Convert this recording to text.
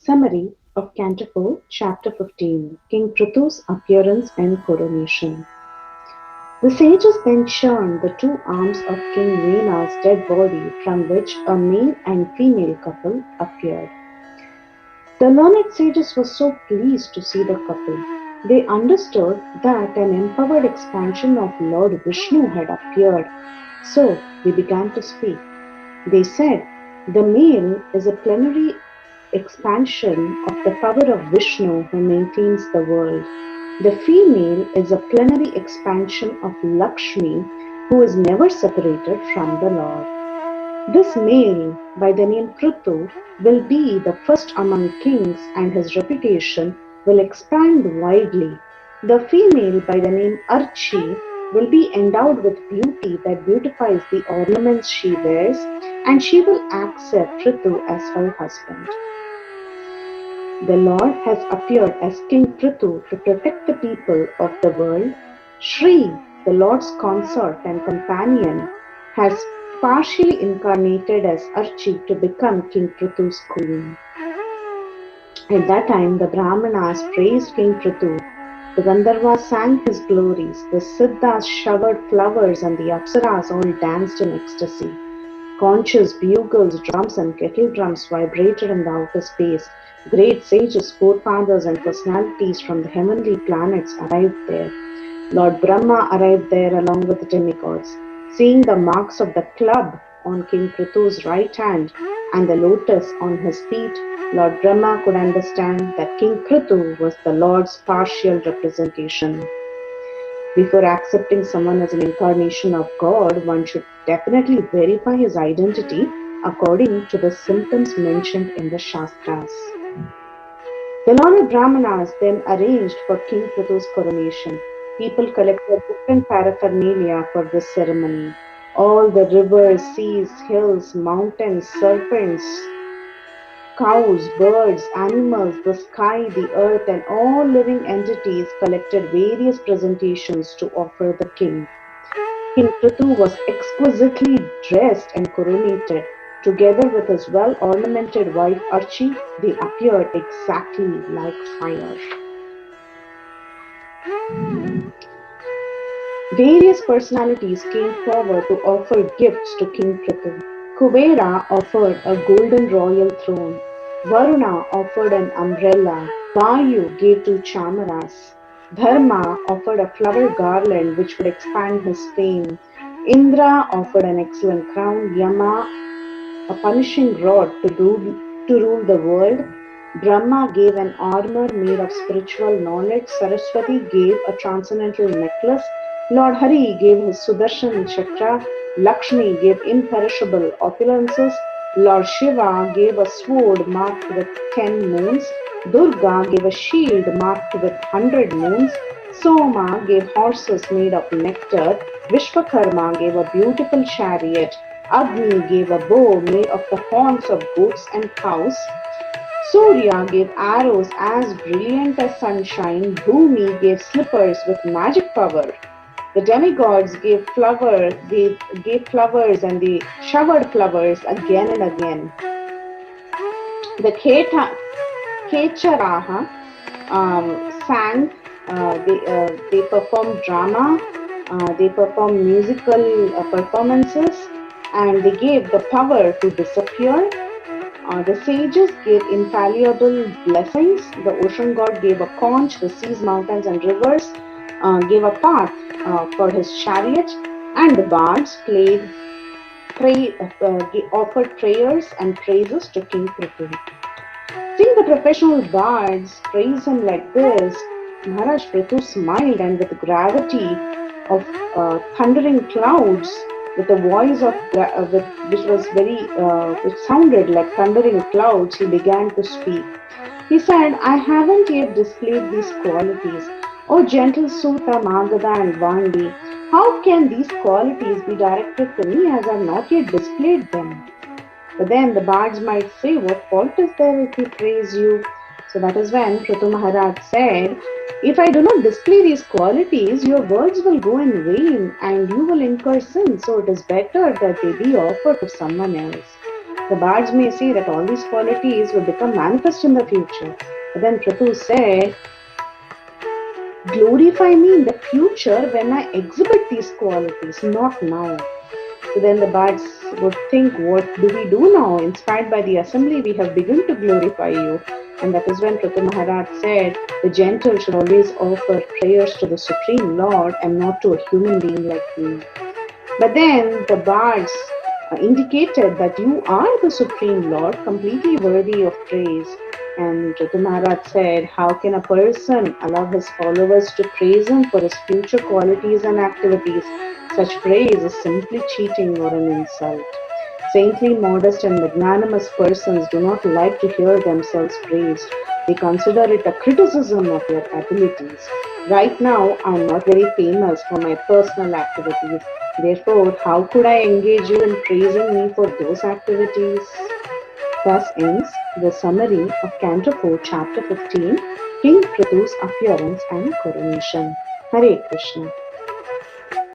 Summary of Canto 4, Chapter 15, King Prithu's Appearance and Coronation. The sages then churned the two arms of King Vena's dead body, from which a male and female couple appeared. The learned sages were so pleased to see the couple. They understood that an empowered expansion of Lord Vishnu had appeared. So they began to speak. They said, "The male is a plenary expansion of the power of Vishnu who maintains the world. The female is a plenary expansion of Lakshmi who is never separated from the Lord. This male, by the name Prithu, will be the first among kings and his reputation will expand widely. The female, by the name Archi, will be endowed with beauty that beautifies the ornaments she wears, and she will accept Prithu as her husband. The Lord has appeared as King Prithu to protect the people of the world. Shri, the Lord's consort and companion, has partially incarnated as Archi to become King Prithu's queen." At that time, the Brahmanas praised King Prithu. The Gandharvas sang his glories, the Siddhas showered flowers, and the Apsaras all danced in ecstasy. Conches, bugles, drums, and kettle drums vibrated in the outer space. Great sages, forefathers, and personalities from the heavenly planets arrived there. Lord Brahma arrived there along with the demigods. Seeing the marks of the club on King Prithu's right hand and the lotus on his feet, Lord Brahma could understand that King Prithu was the Lord's partial representation. Before accepting someone as an incarnation of God, one should definitely verify his identity according to the symptoms mentioned in the Shastras. The learned Brahmanas then arranged for King Prithu's coronation. People collected different paraphernalia for this ceremony. All the rivers, seas, hills, mountains, serpents, cows, birds, animals, the sky, the earth, and all living entities collected various presentations to offer the king. King Prithu was exquisitely dressed and coronated. Together with his well-ornamented wife Archi, they appeared exactly like fire. Various personalities came forward to offer gifts to King Prithu. Kuvera offered a golden royal throne. Varuna offered an umbrella. Vayu gave two chamaras. Dharma offered a flower garland which would expand his fame. Indra offered an excellent crown. Yama a punishing rod to rule the world. Brahma gave an armor made of spiritual knowledge. Saraswati gave a transcendental necklace. Lord Hari gave his Sudarshan Chakra. Lakshmi gave imperishable opulences. Lord Shiva gave a sword marked with 10 moons. Durga gave a shield marked with 100 moons. Soma gave horses made of nectar. Vishwakarma gave a beautiful chariot. Agni gave a bow made of the horns of goats and cows. Surya gave arrows as brilliant as sunshine. Bhumi gave slippers with magic power. The demigods gave flowers and they showered flowers again and again. The Kecharaha sang, they performed drama, they performed musical performances, and they gave the power to disappear. The sages gave infallible blessings. The ocean god gave a conch. The seas, mountains, and rivers gave a path for his chariot. And the bards offered prayers and praises to King Prithu. Seeing the professional bards praise him like this, Maharaj Prithu smiled, and with gravity of thundering clouds, with a voice which sounded like thundering clouds, he began to speak. He said, "I haven't yet displayed these qualities. O gentle Suta, Magadha, and Vandi, how can these qualities be directed to me as I have not yet displayed them?" But then the bards might say, "What fault is there if we praise you?" So that is when Prithu Maharaj said, "If I do not display these qualities, your words will go in vain and you will incur sin. So it is better that they be offered to someone else." The bards may say that all these qualities will become manifest in the future. But then Prithu said, glorify me in the future when I exhibit these qualities, not now. So then the bards would think, what do we do now? Inspired by the assembly, we have begun to glorify you. And that is when Prithu Maharaj said, the gentle should always offer prayers to the Supreme Lord and not to a human being like me. But then the bards indicated that you are the Supreme Lord, completely worthy of praise. And Prithu Maharaj said, how can a person allow his followers to praise him for his future qualities and activities? Such praise is simply cheating or an insult. Saintly, modest, and magnanimous persons do not like to hear themselves praised. They consider it a criticism of their abilities. Right now, I am not very famous for my personal activities. Therefore, how could I engage you in praising me for those activities? Thus ends the summary of Canto 4, Chapter 15, King Prithu's Appearance and Coronation. Hare Krishna.